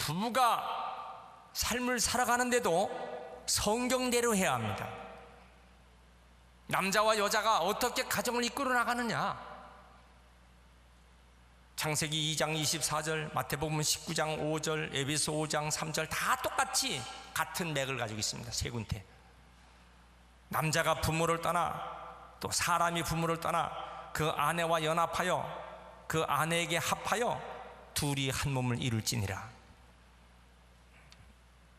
부부가 삶을 살아가는데도 성경대로 해야 합니다. 남자와 여자가 어떻게 가정을 이끌어 나가느냐, 창세기 2장 24절, 마태복음 19장 5절, 에베소 5장 3절 다 똑같이 같은 맥을 가지고 있습니다. 세 군데. 남자가 부모를 떠나, 또 사람이 부모를 떠나 그 아내와 연합하여 그 아내에게 합하여 둘이 한 몸을 이룰지니라.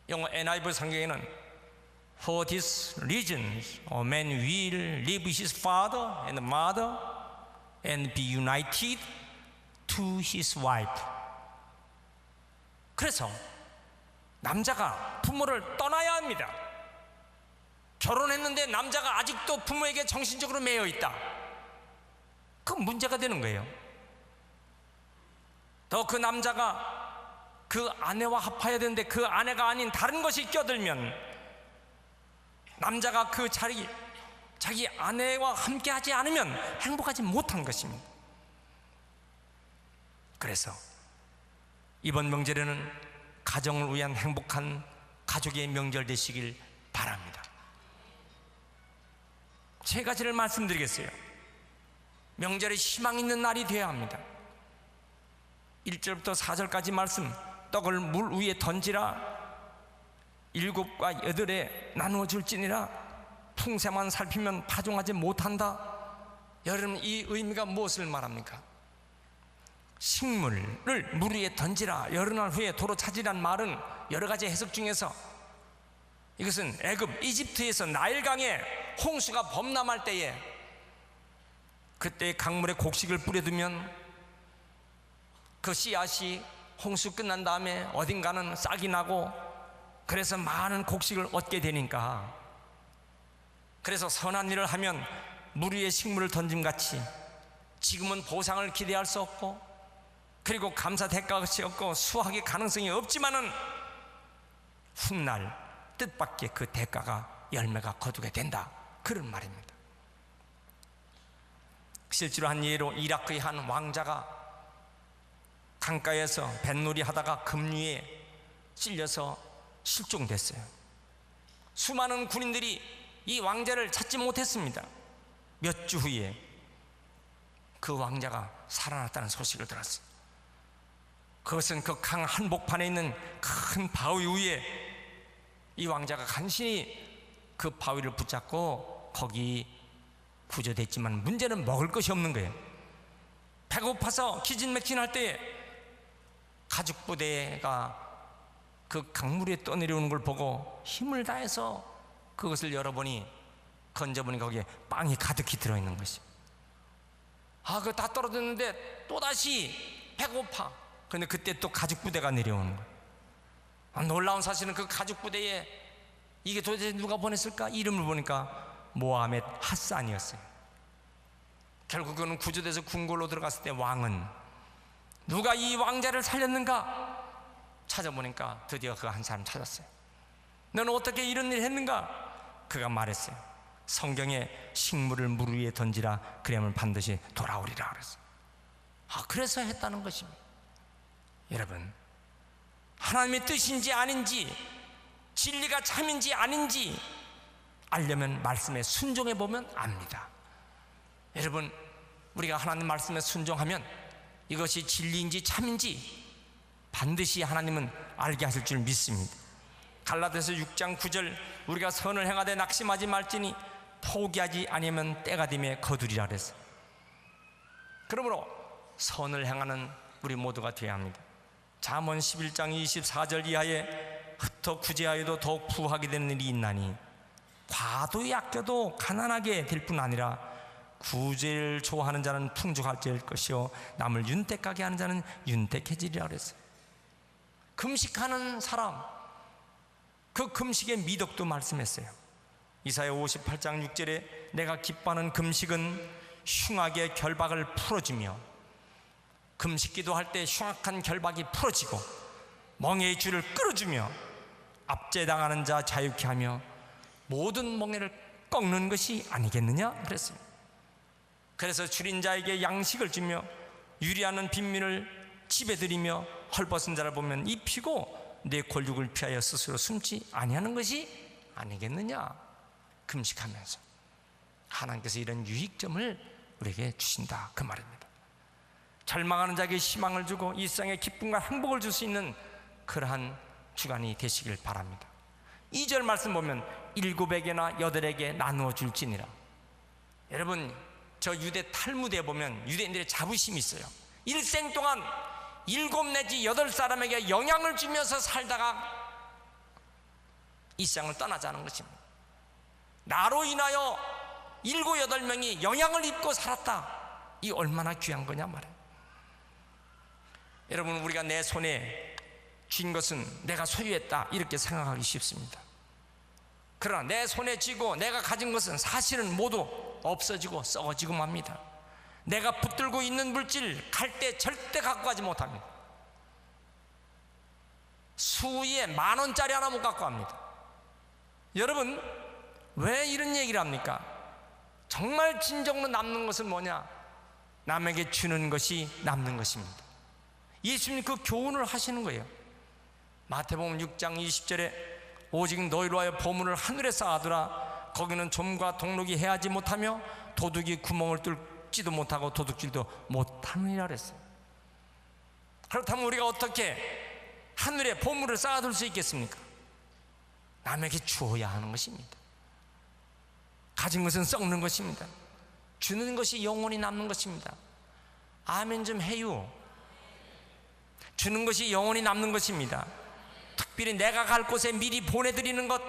영어 NIV 성경에는 For this reason a man will leave his father and mother and be united to his wife. 그래서 남자가 부모를 떠나야 합니다. 결혼했는데 남자가 아직도 부모에게 정신적으로 매여 있다, 그건 문제가 되는 거예요. 더 그 남자가 그 아내와 합해야 되는데 그 아내가 아닌 다른 것이 껴들면 남자가 그 자기 아내와 함께 하지 않으면 행복하지 못한 것입니다. 그래서 이번 명절에는 가정을 위한 행복한 가족의 명절 되시길 바랍니다. 세 가지를 말씀드리겠어요. 명절에 희망 있는 날이 되어야 합니다. 1절부터 4절까지 말씀, 떡을 물 위에 던지라, 7과 8에 나누어 줄지니라, 풍새만 살피면 파종하지 못한다. 여러분, 이 의미가 무엇을 말합니까? 식물을 물 위에 던지라, 여러 날 후에 도로 찾으란 말은 여러 가지 해석 중에서 이것은 애굽 이집트에서 나일강에 홍수가 범람할 때에 그때 강물에 곡식을 뿌려두면 그 씨앗이 홍수 끝난 다음에 어딘가는 싹이 나고 그래서 많은 곡식을 얻게 되니까, 그래서 선한 일을 하면 물 위에 식물을 던짐같이 지금은 보상을 기대할 수 없고 그리고 감사 대가가 없고 수확의 가능성이 없지만은 훗날 뜻밖의 그 대가가 열매가 거두게 된다, 그런 말입니다. 실제로 한 예로 이라크의 한 왕자가 강가에서 뱃놀이 하다가 급류에 찔려서 실종됐어요. 수많은 군인들이 이 왕자를 찾지 못했습니다. 몇 주 후에 그 왕자가 살아났다는 소식을 들었어요. 그것은 그 강 한복판에 있는 큰 바위 위에 이 왕자가 간신히 그 바위를 붙잡고 거기 구조됐지만 문제는 먹을 것이 없는 거예요. 배고파서 기진맥진할 때에 가죽부대가 그 강물에 떠내려오는 걸 보고 힘을 다해서 그것을 열어보니, 건져보니 거기에 빵이 가득히 들어있는 것입니다. 그거 다 떨어졌는데 또다시 배고파. 근데 그때 또 가죽부대가 내려오는 거예요. 놀라운 사실은 그 가죽부대에 이게 도대체 누가 보냈을까? 이름을 보니까 모하멧 하산이었어요. 결국은 구조돼서 궁궐로 들어갔을 때 왕은 누가 이 왕자를 살렸는가 찾아보니까 드디어 그 한 사람 찾았어요. 너는 어떻게 이런 일을 했는가? 그가 말했어요. 성경에 식물을 물 위에 던지라, 그러면 반드시 돌아오리라 그랬어요. 그래서 했다는 것입니다. 여러분, 하나님의 뜻인지 아닌지, 진리가 참인지 아닌지 알려면 말씀에 순종해 보면 압니다. 여러분, 우리가 하나님 말씀에 순종하면 이것이 진리인지 참인지 반드시 하나님은 알게 하실 줄 믿습니다. 갈라디아서 6장 9절, 우리가 선을 행하되 낙심하지 말지니 포기하지 아니하면 때가 되매 거두리라 그랬어요. 그러므로 선을 행하는 우리 모두가 되어야 합니다. 잠언 11장 24절 이하에 흩어 구제하여도 더욱 부하게 되는 일이 있나니 과도히 아껴도 가난하게 될 뿐 아니라 구제를 좋아하는 자는 풍족할 것이요 남을 윤택하게 하는 자는 윤택해지리라 그랬어요. 금식하는 사람, 그 금식의 미덕도 말씀했어요. 이사야 58장 6절에 내가 기뻐하는 금식은 흉악의 결박을 풀어주며, 금식기도 할 때 흉악한 결박이 풀어지고 멍에의 줄을 끌어주며 압제당하는 자 자유케 하며 모든 멍에를 꺾는 것이 아니겠느냐 그랬습니다. 그래서 줄인 자에게 양식을 주며 유리하는 빈민을 집에 들이며 헐벗은 자를 보면 입히고 내 골육을 피하여 스스로 숨지 아니하는 것이 아니겠느냐. 금식하면서 하나님께서 이런 유익점을 우리에게 주신다, 그 말입니다. 절망하는 자에게 희망을 주고 일상의 기쁨과 행복을 줄 수 있는 그러한 주간이 되시길 바랍니다. 2절 말씀 보면 7에게나 8에게 나누어 줄지니라. 여러분, 저 유대 탈무드에 보면 유대인들의 자부심이 있어요. 일생 동안 7 내지 8사람에게 영향을 주면서 살다가 이 세상을 떠나자는 것입니다. 나로 인하여 7, 8명이 영향을 입고 살았다. 이 얼마나 귀한 거냐 말이에요. 여러분, 우리가 내 손에 쥔 것은 내가 소유했다 이렇게 생각하기 쉽습니다. 그러나 내 손에 쥐고 내가 가진 것은 사실은 모두 없어지고 썩어지고 맙니다. 내가 붙들고 있는 물질 갈 때 절대 갖고 가지 못합니다. 수위에 10,000원짜리 하나 못 갖고 갑니다. 여러분, 왜 이런 얘기를 합니까? 정말 진정으로 남는 것은 뭐냐? 남에게 주는 것이 남는 것입니다. 예수님 그 교훈을 하시는 거예요. 마태복음 6장 20절에 오직 너희로 하여 보물을 하늘에 쌓아두라. 거기는 좀과 동록이 해하지 못하며 도둑이 구멍을 뚫지도 못하고 도둑질도 못하느니라 그랬어요. 그렇다면 우리가 어떻게 하늘에 보물을 쌓아둘 수 있겠습니까? 남에게 주어야 하는 것입니다. 가진 것은 썩는 것입니다. 주는 것이 영원히 남는 것입니다. 아멘 좀 해요. 주는 것이 영원히 남는 것입니다. 특별히 내가 갈 곳에 미리 보내드리는 것,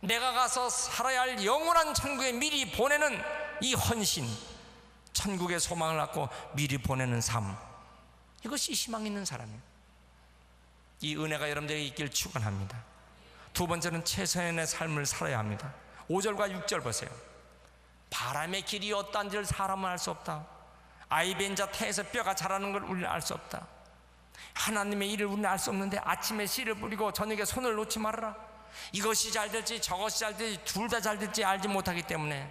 내가 가서 살아야 할 영원한 천국에 미리 보내는 이 헌신, 천국의 소망을 갖고 미리 보내는 삶, 이것이 희망 있는 사람이에요. 이 은혜가 여러분들에게 있길 축원합니다. 두 번째는 최선의 삶을 살아야 합니다. 5절과 6절 보세요. 바람의 길이 어떠한지를 사람은 알 수 없다. 아이 벤 자 태에서 뼈가 자라는 걸 우리는 알 수 없다. 하나님의 일을 우리는 알 수 없는데 아침에 씨를 뿌리고 저녁에 손을 놓지 말아라. 이것이 잘 될지 저것이 잘 될지 둘 다 잘 될지 알지 못하기 때문에,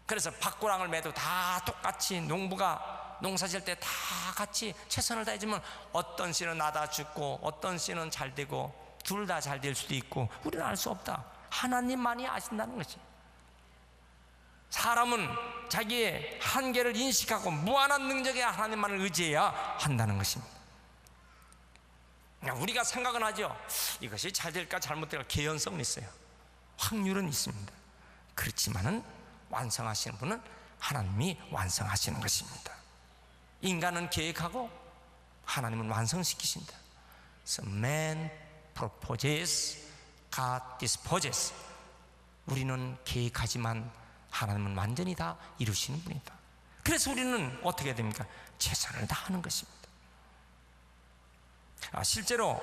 그래서 밭고랑을 매도 다 똑같이 농사 지을 때 다 같이 최선을 다해주면 어떤 씨는 나다 죽고 어떤 씨는 잘 되고 둘 다 잘 될 수도 있고 우리는 알 수 없다. 하나님만이 아신다는 것이. 사람은 자기의 한계를 인식하고 무한한 능력의 하나님만을 의지해야 한다는 것입니다. 우리가 생각은 하죠. 이것이 잘 될까 잘못될까 개연성은 있어요. 확률은 있습니다. 그렇지만은 완성하시는 분은 하나님이 완성하시는 것입니다. 인간은 계획하고 하나님은 완성시키신다. So man proposes, God disposes. 우리는 계획하지만 하나님은 완전히 다 이루시는 분이다. 그래서 우리는 어떻게 해야 됩니까? 최선을 다하는 것입니다. 실제로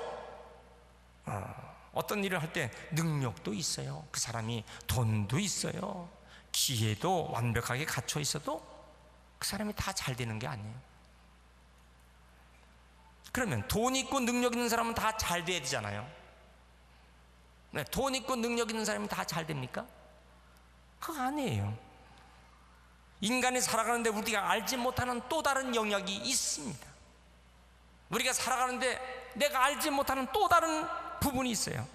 어떤 일을 할 때 능력도 있어요. 그 사람이 돈도 있어요. 기회도 완벽하게 갖춰 있어도 그 사람이 다 잘 되는 게 아니에요. 그러면 돈 있고 능력 있는 사람은 다 잘 돼야 되잖아요. 네, 돈 있고 능력 있는 사람이 다 잘 됩니까? 그거 아니에요. 인간이 살아가는데 우리가 알지 못하는 또 다른 영역이 있습니다. 우리가 살아가는데 내가 알지 못하는 또 다른 부분이 있어요.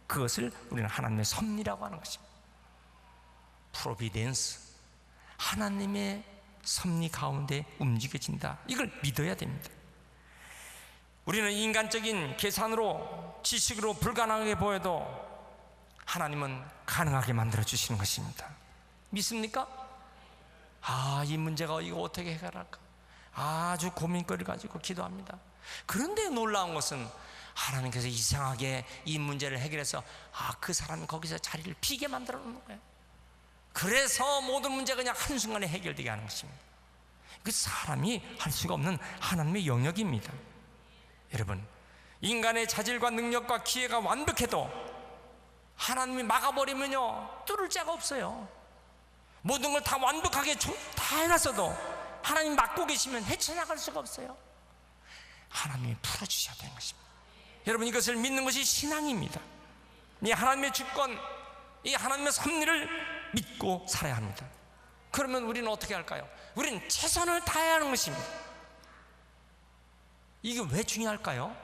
그것을 우리는 하나님의 섭리라고 하는 것입니다. 프로비덴스, 하나님의 섭리 가운데 움직여진다. 이걸 믿어야 됩니다. 우리는 인간적인 계산으로 지식으로 불가능하게 보여도 하나님은 가능하게 만들어 주시는 것입니다. 믿습니까? 이 문제가 이거 어떻게 해결할까? 아주 고민거리를 가지고 기도합니다. 그런데 놀라운 것은 하나님께서 이상하게 이 문제를 해결해서 그 사람이 거기서 자리를 비게 만들어 놓는 거예요. 그래서 모든 문제가 그냥 한순간에 해결되게 하는 것입니다. 그 사람이 할 수가 없는 하나님의 영역입니다. 여러분, 인간의 자질과 능력과 기회가 완벽해도 하나님이 막아버리면요 뚫을 자가 없어요. 모든 걸 다 완벽하게 다 해놨어도 하나님 막고 계시면 헤쳐나갈 수가 없어요. 하나님이 풀어주셔야 되는 것입니다. 여러분, 이것을 믿는 것이 신앙입니다. 이 하나님의 주권, 이 하나님의 섭리를 믿고 살아야 합니다. 그러면 우리는 어떻게 할까요? 우리는 최선을 다해야 하는 것입니다. 이게 왜 중요할까요?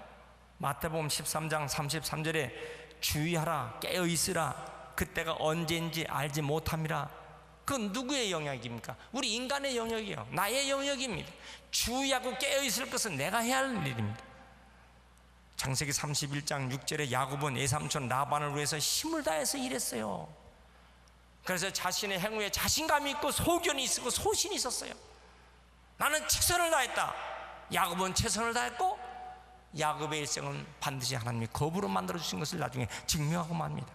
마태복음 13장 33절에 주의하라, 깨어 있으라, 그때가 언제인지 알지 못함이라. 그건 누구의 영역입니까? 우리 인간의 영역이에요. 나의 영역입니다. 주의하고 깨어 있을 것은 내가 해야 할 일입니다. 창세기 31장 6절에 야곱은 외삼촌 라반을 위해서 힘을 다해서 일했어요. 그래서 자신의 행위에 자신감이 있고 소견이 있고 소신이 있었어요. 나는 최선을 다했다. 야곱은 최선을 다했고 야곱의 일생은 반드시 하나님이 거부로 만들어주신 것을 나중에 증명하고 맙니다.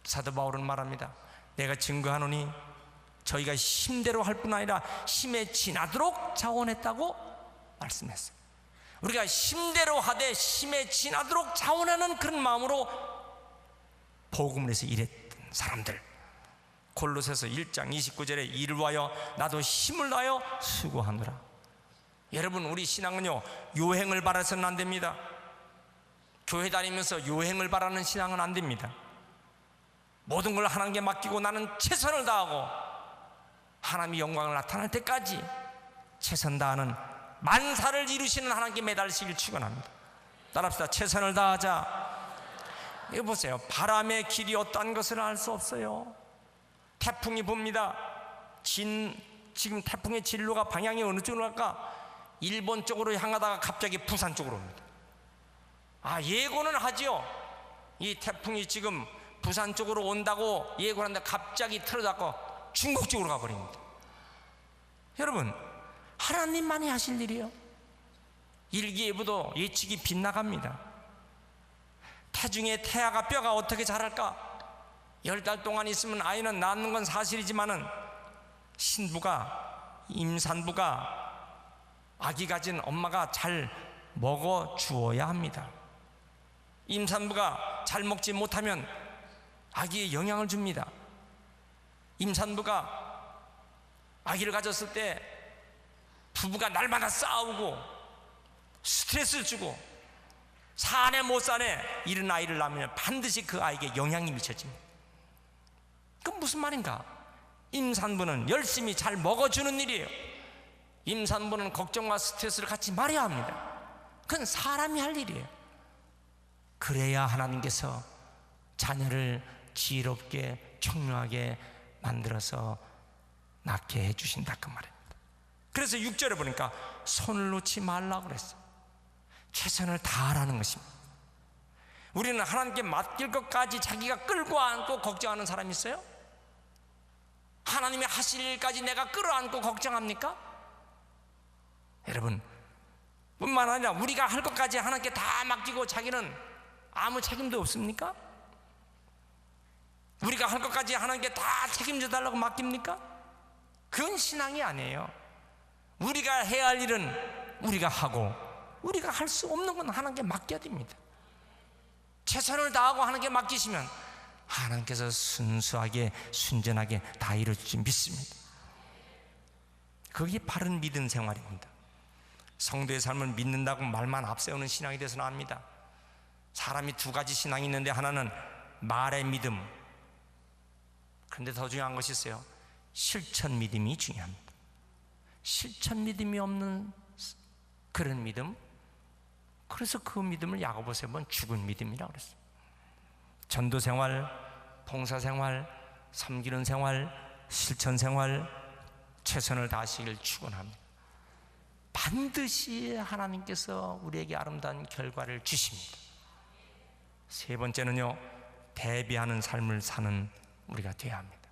사도 바울은 말합니다. 내가 증거하노니 저희가 힘대로 할 뿐 아니라 힘에 지나도록 자원했다고 말씀했어요. 우리가 힘대로 하되 힘에 지나도록 자원하는 그런 마음으로 복음을 해서 일했던 사람들. 골로새서 1장 29절에 이를 위하여 나도 힘을 다하여 수고하노라. 여러분, 우리 신앙은요, 요행을 바라서는 안 됩니다. 교회 다니면서 요행을 바라는 신앙은 안 됩니다. 모든 걸 하나님께 맡기고 나는 최선을 다하고 하나님의 영광을 나타날 때까지 최선 다하는 만사를 이루시는 하나님께 매달리시길 축원합니다. 따라합시다. 최선을 다하자. 이거 보세요. 바람의 길이 어떠한 것을 알 수 없어요. 태풍이 봅니다. 지금 태풍의 진로가 방향이 어느 쪽으로 갈까? 일본 쪽으로 향하다가 갑자기 부산 쪽으로 옵니다. 예고는 하지요. 이 태풍이 지금 부산 쪽으로 온다고 예고를 하는데 갑자기 틀어잡고 중국 쪽으로 가버립니다. 여러분, 하나님만이 하실 일이에요. 일기예보도 예측이 빗나갑니다. 태중에 태아가 뼈가 어떻게 자랄까? 10달 동안 있으면 아이는 낳는 건 사실이지만은 신부가, 임산부가 아기 가진 엄마가 잘 먹어 주어야 합니다. 임산부가 잘 먹지 못하면 아기에 영향을 줍니다. 임산부가 아기를 가졌을 때 부부가 날마다 싸우고 스트레스를 주고 사내 못 사내 이런 아이를 낳으면 반드시 그 아이에게 영향이 미쳐집니다. 그건 무슨 말인가? 임산부는 열심히 잘 먹어주는 일이에요. 임산부는 걱정과 스트레스를 갖지 말아야 합니다. 그건 사람이 할 일이에요. 그래야 하나님께서 자녀를 지혜롭게 청명하게 만들어서 낳게 해주신다 그 말입니다. 그래서 6절에 보니까 손을 놓지 말라고 그랬어요. 최선을 다하라는 것입니다. 우리는 하나님께 맡길 것까지 자기가 끌고 안고 걱정하는 사람이 있어요? 하나님이 하실 일까지 내가 끌어안고 걱정합니까? 여러분, 뿐만 아니라 우리가 할 것까지 하나님께 다 맡기고 자기는 아무 책임도 없습니까? 우리가 할 것까지 하나님께 다 책임져 달라고 맡깁니까? 그건 신앙이 아니에요. 우리가 해야 할 일은 우리가 하고 우리가 할 수 없는 건 하나님께 맡겨야 됩니다. 최선을 다하고 하나님께 맡기시면 하나님께서 순수하게 순전하게 다 이루어주지 믿습니다. 그게 바른 믿음 생활입니다. 성도의 삶을 믿는다고 말만 앞세우는 신앙이 돼서는 안 합니다. 사람이 두 가지 신앙이 있는데 하나는 말의 믿음, 그런데 더 중요한 것이 있어요. 실천 믿음이 중요합니다. 실천 믿음이 없는 그런 믿음, 그래서 그 믿음을 야고보서에 보면 죽은 믿음이라고 그랬어요. 전도 생활, 봉사 생활, 섬기는 생활, 실천 생활, 최선을 다하시길 축원합니다. 반드시 하나님께서 우리에게 아름다운 결과를 주십니다. 세 번째는요, 대비하는 삶을 사는 우리가 되어야 합니다.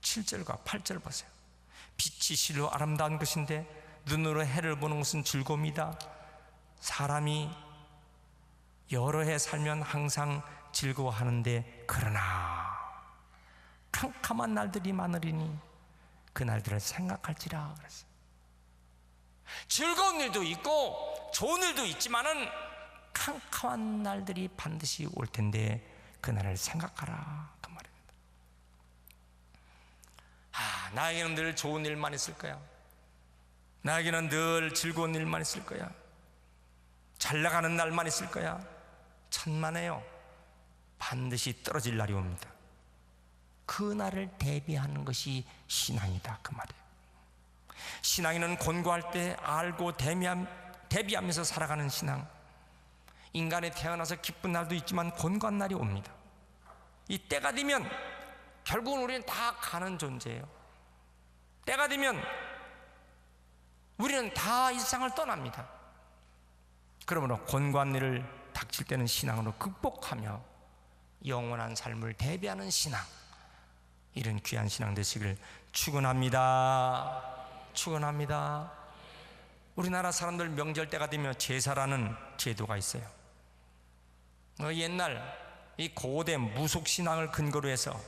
7절과 8절 보세요. 빛이 실로 아름다운 것인데 눈으로 해를 보는 것은 즐거움이다. 사람이 여러 해 살면 항상 즐거워하는데 그러나 캄캄한 날들이 많으리니 그 날들을 생각할지라 그랬어요. 즐거운 일도 있고 좋은 일도 있지만은 캄캄한 날들이 반드시 올 텐데 그 날을 생각하라 그 말입니다. 나에게는 늘 좋은 일만 있을 거야. 나에게는 늘 즐거운 일만 있을 거야. 잘 나가는 날만 있을 거야. 천만에요. 반드시 떨어질 날이 옵니다. 그 날을 대비하는 것이 신앙이다 그 말이에요. 신앙인은 권고할 때 알고 대비하면서 살아가는 신앙. 인간에 태어나서 기쁜 날도 있지만 곤고한 날이 옵니다. 이 때가 되면 결국은 우리는 다 가는 존재예요. 때가 되면 우리는 다 이 세상을 떠납니다. 그러므로 곤고한 일을 닥칠 때는 신앙으로 극복하며 영원한 삶을 대비하는 신앙, 이런 귀한 신앙 되시길 축원합니다. 축원합니다. 우리나라 사람들 명절 때가 되면 제사라는 제도가 있어요. 옛날 이 고대 무속 신앙을 근거로 해서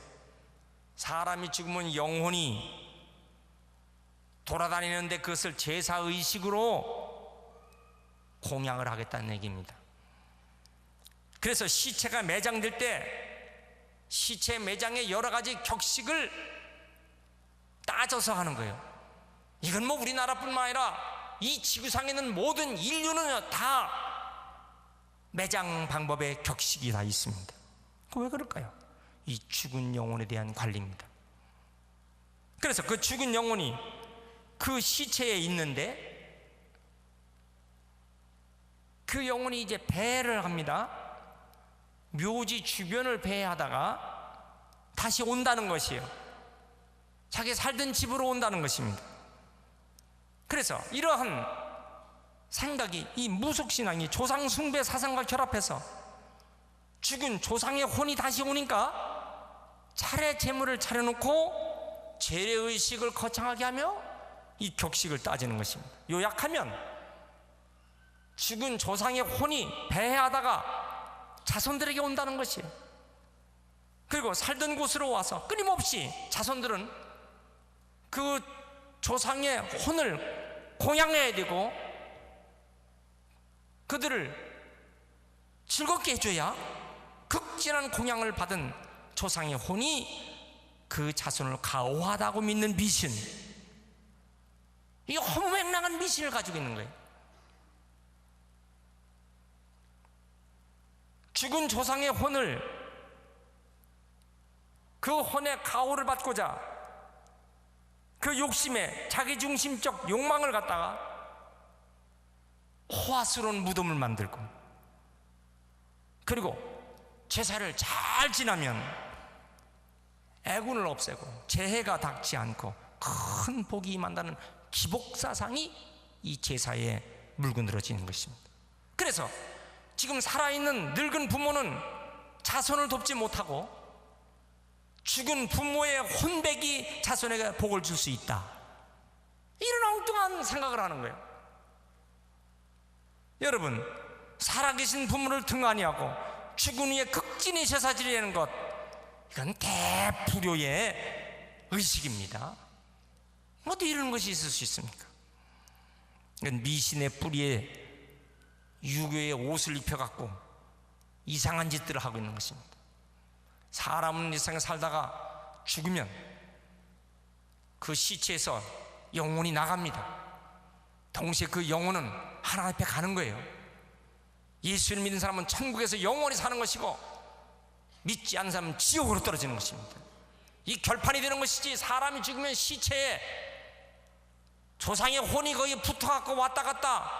사람이 죽으면 영혼이 돌아다니는데 그것을 제사 의식으로 공양을 하겠다는 얘기입니다. 그래서 시체가 매장될 때 시체 매장에 여러 가지 격식을 따져서 하는 거예요. 이건 뭐 우리나라뿐만 아니라 이 지구상에 있는 모든 인류는 다 매장 방법의 격식이 다 있습니다. 왜 그럴까요? 이 죽은 영혼에 대한 관리입니다. 그래서 그 죽은 영혼이 그 시체에 있는데 그 영혼이 이제 배를 합니다. 묘지 주변을 배회하다가 다시 온다는 것이에요. 자기 살던 집으로 온다는 것입니다. 그래서 이러한 생각이, 이 무속신앙이 조상 숭배 사상과 결합해서 죽은 조상의 혼이 다시 오니까 차례 제물을 차려놓고 재래의식을 거창하게 하며 이 격식을 따지는 것입니다. 요약하면 죽은 조상의 혼이 배회하다가 자손들에게 온다는 것이에요. 그리고 살던 곳으로 와서 끊임없이 자손들은 그 조상의 혼을 공양해야 되고 그들을 즐겁게 해줘야 극진한 공양을 받은 조상의 혼이 그 자손을 가호하다고 믿는 미신, 이 허무맹랑한 미신을 가지고 있는 거예요. 죽은 조상의 혼을, 그 혼의 가호를 받고자 그 욕심에 자기중심적 욕망을 갖다가 호화스러운 무덤을 만들고, 그리고 제사를 잘 지나면 애군을 없애고 재해가 닥지 않고 큰 복이 임한다는 기복사상이 이 제사에 물건들어지는 것입니다. 그래서 지금 살아있는 늙은 부모는 자손을 돕지 못하고 죽은 부모의 혼백이 자손에게 복을 줄 수 있다, 이런 엉뚱한 생각을 하는 거예요. 여러분, 살아계신 부모를 등한히 하고 죽은 후에 극진히 제사 지내는 것, 이건 대불효의 의식입니다. 어떻게 이런 것이 있을 수 있습니까? 이건 미신의 뿌리에 유교의 옷을 입혀갖고 이상한 짓들을 하고 있는 것입니다. 사람은 이 세상에 살다가 죽으면 그 시체에서 영혼이 나갑니다. 동시에 그 영혼은 하나님 앞에 가는 거예요. 예수를 믿는 사람은 천국에서 영원히 사는 것이고 믿지 않는 사람은 지옥으로 떨어지는 것입니다. 이 결판이 되는 것이지, 사람이 죽으면 시체에 조상의 혼이 거기 붙어갖고 왔다 갔다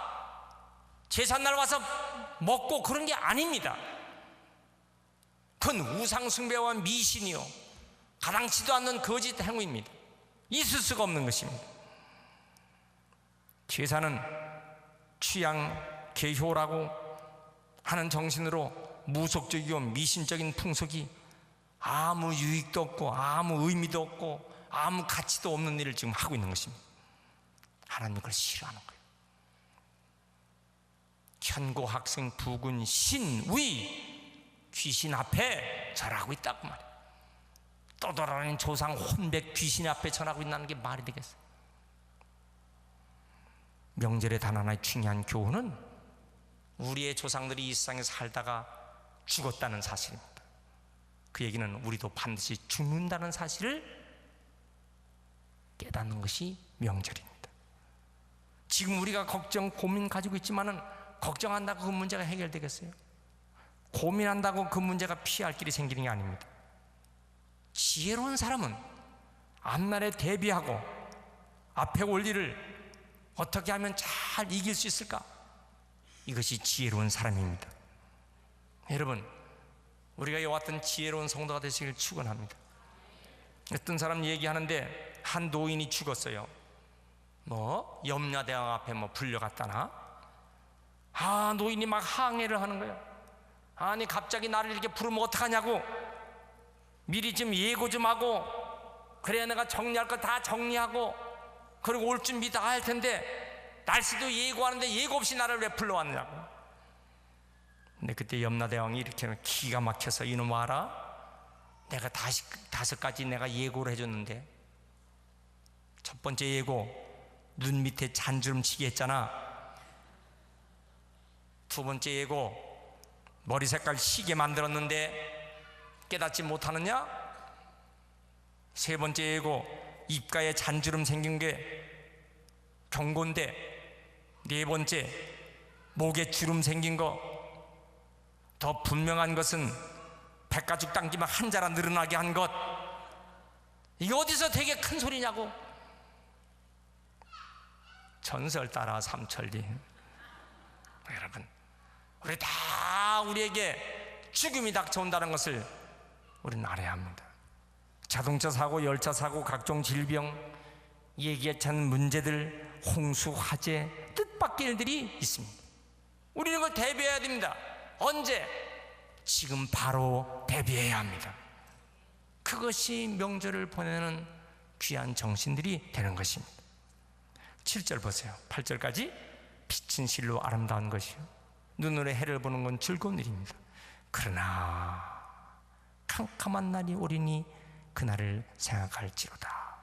제삿날 와서 먹고 그런 게 아닙니다. 그건 우상숭배와 미신이요, 가당치도 않는 거짓 행위입니다. 있을 수가 없는 것입니다. 제사는 취양 개효라고 하는 정신으로 무속적이고 미신적인 풍속이 아무 유익도 없고 아무 의미도 없고 아무 가치도 없는 일을 지금 하고 있는 것입니다. 하나님 그걸 싫어하는 거예요. 현고 학생 부군 신위, 귀신 앞에 절하고 있다고 말이에요. 떠돌아다니는 조상 혼백 귀신 앞에 절하고 있다는 게 말이 되겠어요? 명절의 단 하나의 중요한 교훈은 우리의 조상들이 이 세상에 살다가 죽었다는 사실입니다. 그 얘기는 우리도 반드시 죽는다는 사실을 깨닫는 것이 명절입니다. 지금 우리가 걱정, 고민 가지고 있지만은 걱정한다고 그 문제가 해결되겠어요? 고민한다고 그 문제가 피할 길이 생기는 게 아닙니다. 지혜로운 사람은 앞날에 대비하고 앞에 올 일을 어떻게 하면 잘 이길 수 있을까? 이것이 지혜로운 사람입니다. 여러분, 우리가 이와 같은 지혜로운 성도가 되시길 축원합니다. 어떤 사람 얘기하는데 한 노인이 죽었어요. 염라대왕 앞에 불려갔다나? 노인이 막 항해를 하는 거예요. 아니 갑자기 나를 이렇게 부르면 어떡하냐고, 미리 좀 예고 좀 하고, 그래야 내가 정리할 거 다 정리하고, 그리고 올 준비 다 할 텐데 날씨도 예고하는데 예고 없이 나를 왜 불러왔냐고. 근데 그때 염라대왕이 이렇게 기가 막혀서, 이놈 와라, 내가 5가지 내가 예고를 해줬는데, 첫 번째 예고, 눈 밑에 잔주름 치게 했잖아. 두 번째 예고, 머리 색깔 시게 만들었는데 깨닫지 못하느냐? 세 번째 예고, 입가에 잔주름 생긴 게 경고인데, 네 번째, 목에 주름 생긴 거. 더 분명한 것은 백가죽 당기면 한 자라 늘어나게 한 것. 이게 어디서 되게 큰 소리냐고. 전설 따라 삼천리. 여러분, 우리 다 우리에게 죽음이 닥쳐온다는 것을 우리는 알아야 합니다. 자동차 사고, 열차 사고, 각종 질병, 예기치 않은 문제들, 홍수, 화재, 뜻밖의 일들이 있습니다. 우리는 그걸 대비해야 됩니다. 언제? 지금 바로 대비해야 합니다. 그것이 명절을 보내는 귀한 정신들이 되는 것입니다. 7절 보세요. 8절까지. 빛은 실로 아름다운 것이요, 눈으로 해를 보는 건 즐거운 일입니다. 그러나 캄캄한 날이 오리니 그날을 생각할지로다.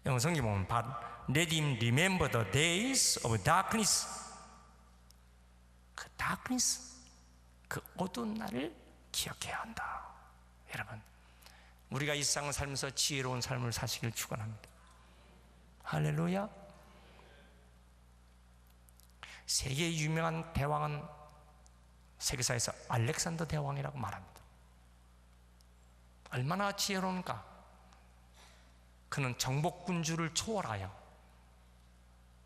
영어 성경 보면 But let him remember the days of darkness. 그 darkness, 그 어두운 날을 기억해야 한다. 여러분, 우리가 이 세상을 살면서 지혜로운 삶을 사시길 축원합니다. 할렐루야. 세계 유명한 대왕은 세계사에서 알렉산더 대왕이라고 말합니다. 얼마나 지혜로운가. 그는 정복군주를 초월하여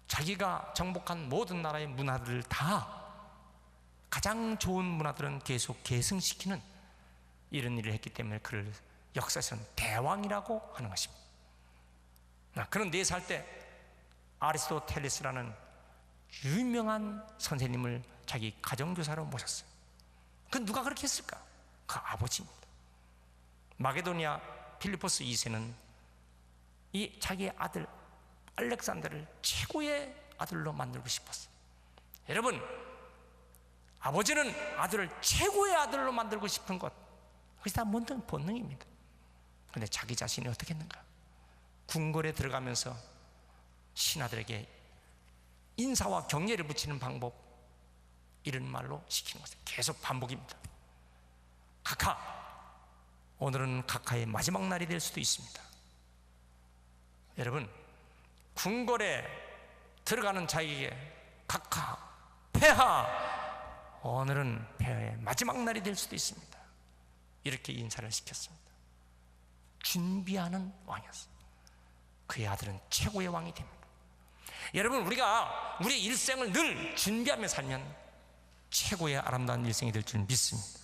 자기가 정복한 모든 나라의 문화들을 다, 가장 좋은 문화들은 계속 계승시키는 이런 일을 했기 때문에 그를 역사에서는 대왕이라고 하는 것입니다. 그는 4살 때 아리스토텔레스라는 유명한 선생님을 자기 가정교사로 모셨어요. 그 누가 그렇게 했을까? 그 아버지입니다. 마게도니아 필리포스 2세는 이 자기의 아들 알렉산더를 최고의 아들로 만들고 싶었어요. 여러분, 아버지는 아들을 최고의 아들로 만들고 싶은 것, 그것이 다 모든 본능입니다. 그런데 자기 자신이 어떻게 했는가? 궁궐에 들어가면서 신하들에게 인사와 경례를 붙이는 방법, 이런 말로 시키는 것을 계속 반복입니다. 카카, 오늘은 카카의 마지막 날이 될 수도 있습니다. 여러분, 궁궐에 들어가는 자에게 카카, 폐하, 오늘은 폐하의 마지막 날이 될 수도 있습니다. 이렇게 인사를 시켰습니다. 준비하는 왕이었어요. 그의 아들은 최고의 왕이 됩니다. 여러분, 우리가 우리 일생을 늘 준비하며 살면 최고의 아름다운 일생이 될 줄 믿습니다.